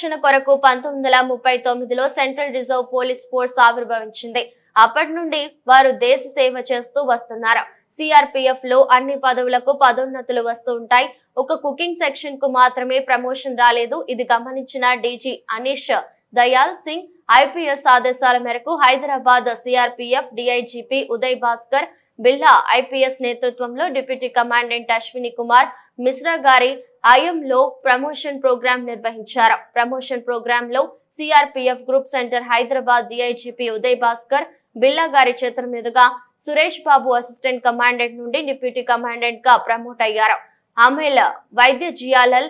రక్షణ కొరకు 1939లో central reserve police force ఆవిర్భవించింది. అప్పటి నుండి వారు దేశ సేవ చేస్తూ వస్తున్నారు. సిఆర్పిఎఫ్ లో అన్ని పదవులకు పదోన్నతులు వస్తూ ఉంటాయి. ఒక కుకింగ్ సెక్షన్ కు మాత్రమే ప్రమోషన్ రాలేదు. ఇది గమనించిన డీజీ అనీష్ దయాల్ సింగ్ ఐపీఎస్ ఆదేశాల మేరకు Hyderabad CRPF DIGP Uday Bhaskar Billa IPS నేతృత్వంలో డిప్యూటీ కమాండెంట్ అశ్విని కుమార్ మిశ్రా గారి ఐఎంలో ప్రమోషన్ ప్రోగ్రాం నిర్వహించారు. ప్రమోషన్ ప్రోగ్రామ్ లో CRPF group centre Hyderabad DIGP Uday Bhaskar Billa గారి చేతుల మీదుగా సురేష్ బాబు అసిస్టెంట్ కమాండెంట్ నుండి డిప్యూటీ కమాండెంట్ గా ప్రమోట్ అయ్యారు. అమేల్ వైద్య జియాలల్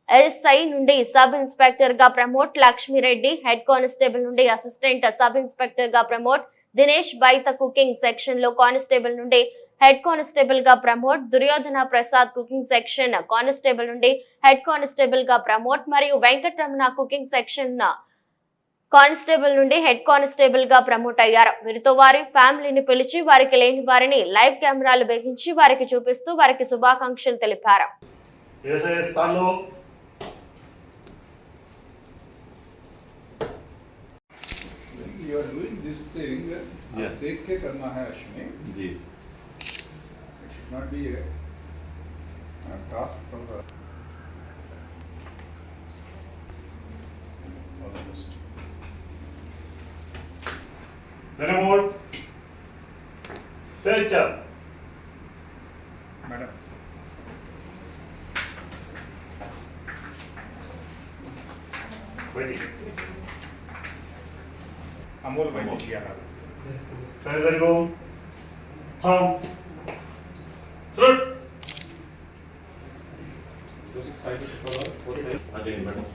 ఎస్ఐ నుండి సబ్ ఇన్స్పెక్టర్ గా ప్రమోట్. లక్ష్మీరెడ్డి హెడ్ కానిస్టేబుల్ నుండి అసిస్టెంట్ సబ్ ఇన్స్పెక్టర్ గా ప్రమోట్. దినేష్ బైత కుకింగ్ సెక్షన్ లో కానిస్టేబుల్ నుండి హెడ్ కానిస్టేబుల్ గా promote. Duryodhana Prasad cooking section constable నుండి హెడ్ కానిస్టేబుల్ గా ప్రమోట్ మరియు వెంకటరమణ కుకింగ్ సెక్షన్ కానిస్టేబుల్ నుండి హెడ్ కానిస్టేబుల్ గా ప్రమోట్ అయ్యారు. వీరితో వారి ఫ్యామిలీని పిలిచి వారికి లేని వారిని లైవ్ కెమెరాలు బిగించి వారికి చూపిస్తూ వారికి శుభాకాంక్షలు తెలిపారు. You are doing this thing, देख के करना है Ashwini ji. It should not be a task from the all the best. Then more. Teacher. Madam. Waiting. Amol भाई ने किया था. Ready go. Come. Shoot. Again, madam.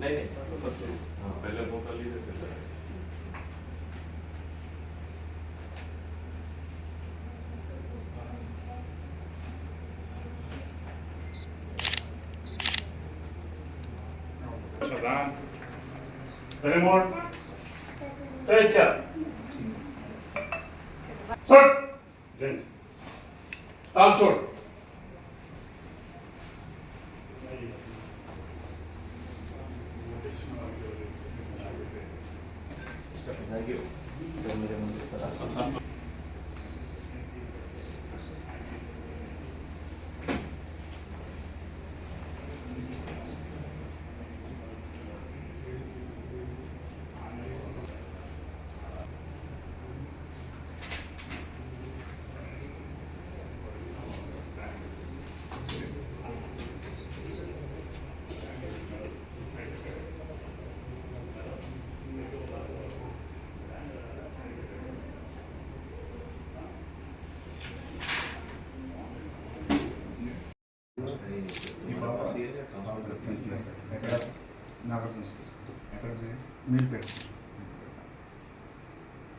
नहीं पहले वो कर लीजिए पहले Remote. Teacher. Shoot. Change. All shoot. Thank you.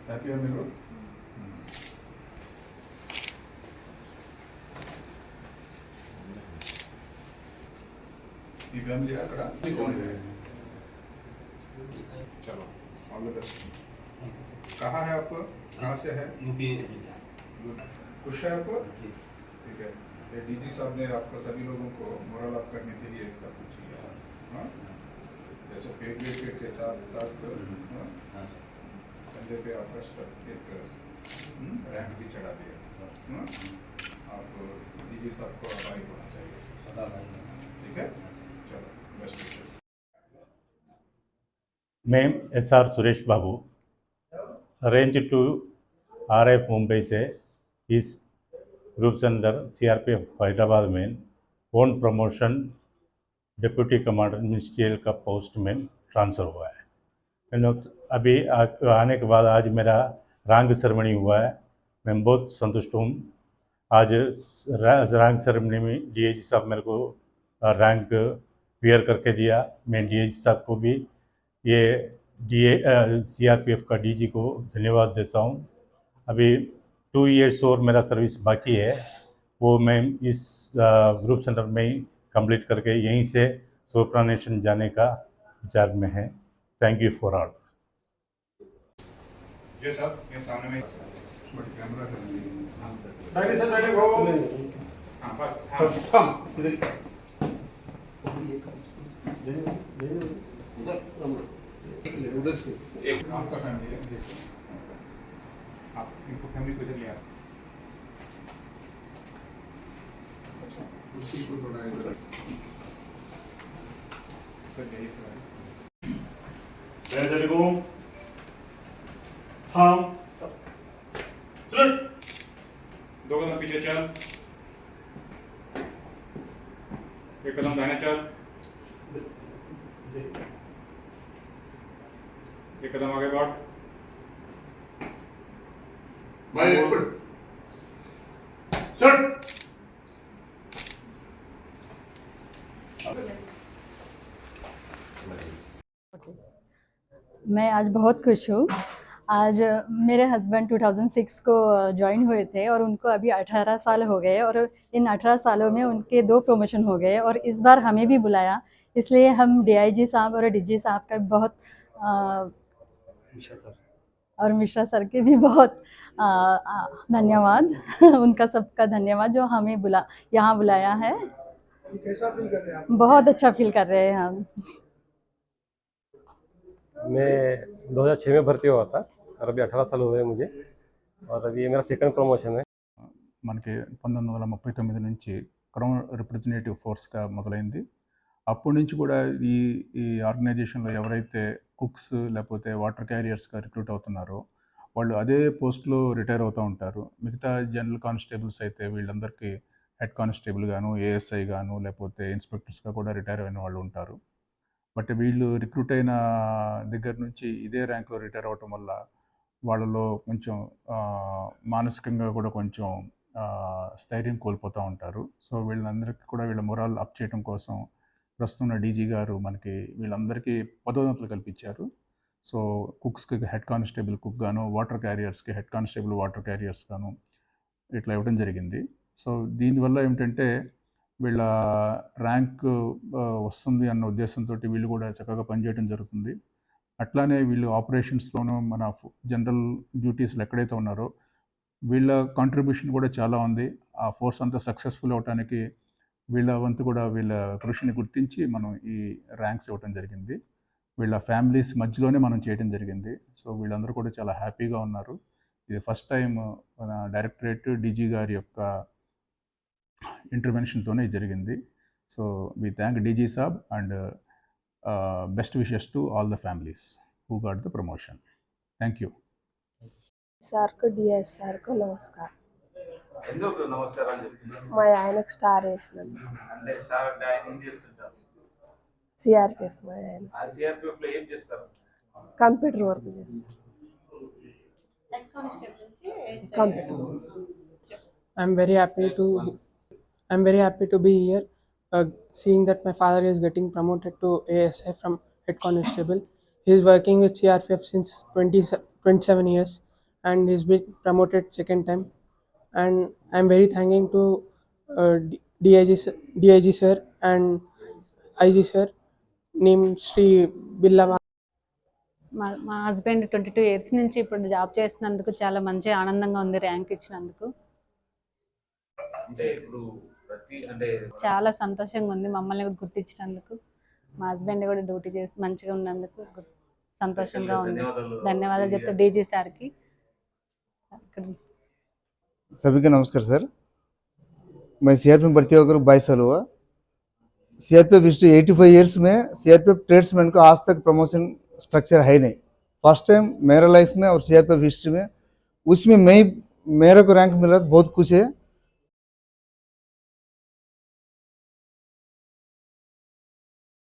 Happy మీరు మీ ఫ్యామిలీ అక్కడ चलो ऑल द बेस्ट. कहाँ है आप? कहाँ से है? यूपी. खुश है आप? ठीक है. ये डीजी साहब ने आपको सभी लोगों को मोरल अप करने के लिए सब कुछ किया. हाँ जैसे पेड के साथ कंधे पे आप एक रैंक भी चढ़ा दिया. आप डीजी साहब को आभारी होना चाहिए. ठीक है. चलो बेस्ट विशेस. मैं SR Suresh Babu range 2 RF Mumbai से इस ग्रुप सेंटर सीआरपीएफ हैदराबाद में own promotion deputy commander ministerial का पोस्ट में ट्रांसफ़र हुआ है. अभी आने के बाद आज मेरा रैंक सेरेमनी हुआ है. मैं बहुत संतुष्ट हूँ. आज रैंक सेरेमनी में डीआईजी साहब मेरे को रैंक वियर करके दिया. मैं डीआईजी साहब को भी ये सीआरपीएफ का डीजी को धन्यवाद देता हूँ. अभी 2 इयर्स और मेरा सर्विस बाकी है, वो मैं इस ग्रुप सेंटर में ही कंप्लीट करके यहीं से सुपरनेशन जाने का विचार में है. Thank you for all. ये सब ये सामने में कैमरा हाँ बस थम इधर उधर से आपका फैमिली है आप इनको फैमिली को इधर ले आते उसी को थोड़ा इधर सर जाइए सर मैं चले को थम चल 2 कदम पीछे चल 1 कदम दाहिने चल 1 कदम आगे बढ़ मैं ऊपर चल मैं आज बहुत खुश हूँ। आज मेरे हस्बैंड 2006 को ज्वाइन हुए थे और उनको अभी 18 साल हो गए और इन 18 सालों में उनके 2 प्रमोशन हो गए और इस बार हमें भी बुलाया, इसलिए हम डीआईजी साहब और डीजी साहब का बहुत और मिश्रा सर के भी बहुत धन्यवाद उनका सबका धन्यवाद जो हमें यहाँ बुलाया है। कैसा फील कर रहे हैं आप? बहुत अच्छा फील कर रहे हैं हम। मैं 2006 में भर्ती हुआ था और अभी 18 साल हुए मुझे और अभी ये मेरा सेकंड प्रमोशन है। మనకి 1939 నుంచి క్రౌన్ రిప్రజెంటేటివ్ ఫోర్స్గా మొదలైంది. అప్పటి నుంచి కూడా ఈ ఈ ఆర్గనైజేషన్లో ఎవరైతే కుక్స్ లేకపోతే వాటర్ క్యారియర్స్గా రిక్రూట్ అవుతున్నారో వాళ్ళు అదే పోస్ట్లో రిటైర్ అవుతూ ఉంటారు. మిగతా జనరల్ కానిస్టేబుల్స్ అయితే వీళ్ళందరికీ హెడ్ కానిస్టేబుల్ గాను, ఏఎస్ఐ గాను, లేకపోతే ఇన్స్పెక్టర్స్గా కూడా రిటైర్ అయిన వాళ్ళు ఉంటారు. బట్ వీళ్ళు రిక్రూట్ అయిన దగ్గర నుంచి ఇదే ర్యాంక్లో రిటైర్ అవటం వల్ల వాళ్ళలో కొంచెం మానసికంగా కూడా కొంచెం స్థైర్యం కోల్పోతూ ఉంటారు. సో వీళ్ళందరికీ కూడా వీళ్ళ మొరాల్ అప్ చేయడం కోసం ప్రస్తుతం ఉన్న డీజీ గారు మనకి వీళ్ళందరికీ పదోన్నతులు కల్పించారు. సో కుక్స్కి హెడ్ కానిస్టేబుల్ కుక్ గాను, వాటర్ క్యారియర్స్కి హెడ్ కానిస్టేబుల్ వాటర్ క్యారియర్స్ గాను ఇట్లా ఇవ్వడం జరిగింది. సో దీనివల్ల ఏమిటంటే వీళ్ళ ర్యాంక్ వస్తుంది అన్న ఉద్దేశంతో వీళ్ళు కూడా చక్కగా పనిచేయడం జరుగుతుంది. అట్లానే వీళ్ళు ఆపరేషన్స్లోనూ మన జనరల్ డ్యూటీస్లో ఎక్కడైతే ఉన్నారో వీళ్ళ కాంట్రిబ్యూషన్ కూడా చాలా ఉంది. ఆ ఫోర్స్ అంతా సక్సెస్ఫుల్ అవడానికి వీళ్ళ వంతు కూడా వీళ్ళ కృషిని గుర్తించి మనం ఈ ర్యాంక్స్ ఇవ్వడం జరిగింది. వీళ్ళ ఫ్యామిలీస్ మధ్యలోనే మనం చేయడం జరిగింది. సో వీళ్ళందరూ కూడా చాలా హ్యాపీగా ఉన్నారు. ఇది ఫస్ట్ టైం మన డైరెక్టరేట్ డీజీ గారి యొక్క ఇంటర్వెన్షన్తోనే జరిగింది. సో వి థ్యాంక్ డీజీ సాబ్ and best wishes to all the families who got the promotion. Thank you. సార్కు డిఎస్ సార్కు నమస్కారం. ఎందుకు నమస్కారం చెప్తున్నారు? మా ఆయనకు స్టార్ వేసినందుకు. అంటే స్టార్ అంటే ఆయన ఏం చేస్తుంటారు? సిఆర్పిఎఫ్ మా ఆయన ఆ సిఆర్పిఎఫ్ లో ఏం చేస్తారు? కంప్యూటర్ వర్క్ చేస్తారు. Computer work. I'm very happy to be here, seeing that my father is getting promoted to ASI from head constable. He is working with CRPF since 27 years, and he's been promoted second time. And I'm very thanking to DIG sir and IG sir, named Sri Billa. మా husband 22 years నుంచి ఇప్పుడు job చేస్తున్నందుకు చాలా మంచి ఆనందంగా ఉంది rank ఇచ్చినందుకు. అంటే ఇప్పుడు చాలా సంతోషంగా ఉంది మమ్మల్ని కూడా గుర్తించినందుకు. మా హస్బెండ్ కూడా డ్యూటీ చేసి మంచిగా ఉన్నందుకు సంతోషంగా ఉంది. ధన్యవాదాలు చెప్తా డీజీ సార్కి. सभी को नमस्कार सर. मैं सीआरपीएफ में भर्ती होकर 22 साल हुआ. सीआरपीएफ हिस्ट्री 85 इयर्स में सीआरपीएफ ट्रेड्समैन को आज तक प्रमोशन स्ट्रक्चर है नहीं. फर्स्ट टाइम मेरा लाइफ में और सीआरपीएफ हिस्ट्री में उसमें मैं मेरे को रैंक मिला बहुत खुश है.